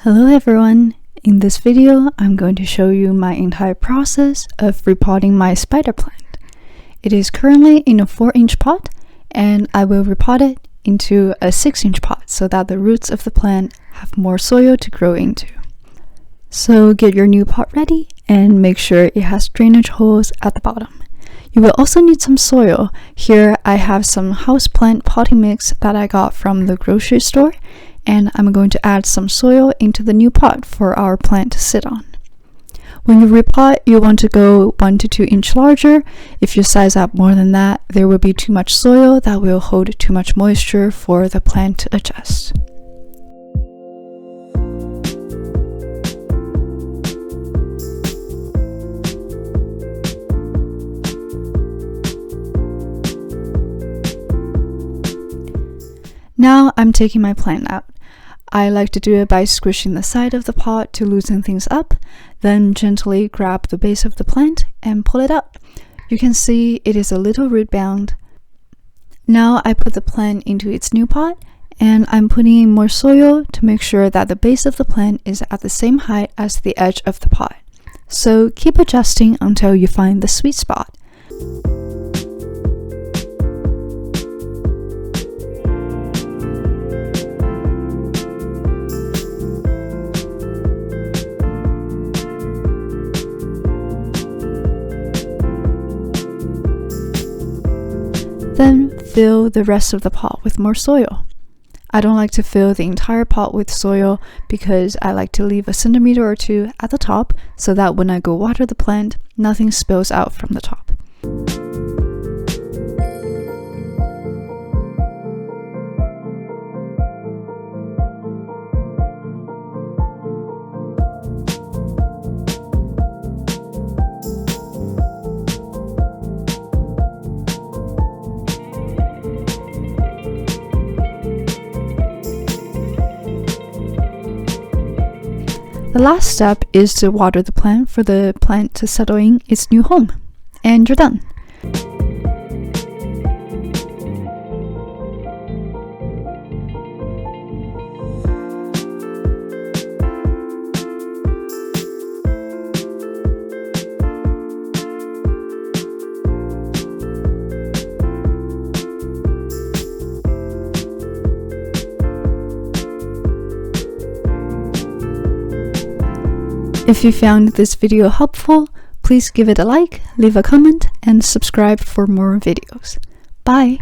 Hello everyone! In this video, I'm going to show you my entire process of repotting my spider plant. It is currently in a 4-inch pot, and I will repot it into a 6-inch pot so that the roots of the plant have more soil to grow into. So get your new pot ready and make sure it has drainage holes at the bottom. You will also need some soil. Here I have some houseplant potting mix that I got from the grocery store, and I'm going to add some soil into the new pot for our plant to sit on. When you repot, you want to go 1 to 2 inch larger. If you size up more than that, there will be too much soil that will hold too much moisture for the plant to adjust. Now I'm taking my plant out. I like to do it by squishing the side of the pot to loosen things up, then gently grab the base of the plant and pull it out. You can see it is a little root bound. Now I put the plant into its new pot, and I'm putting in more soil to make sure that the base of the plant is at the same height as the edge of the pot. So keep adjusting until you find the sweet spot. Then fill the rest of the pot with more soil. I don't like to fill the entire pot with soil because I like to leave a centimeter or 2 at the top so that when I go water the plant, nothing spills out from the top. The last step is to water the plant for the plant to settle in its new home. And you're done. If you found this video helpful, please give it a like, leave a comment, and subscribe for more videos. Bye!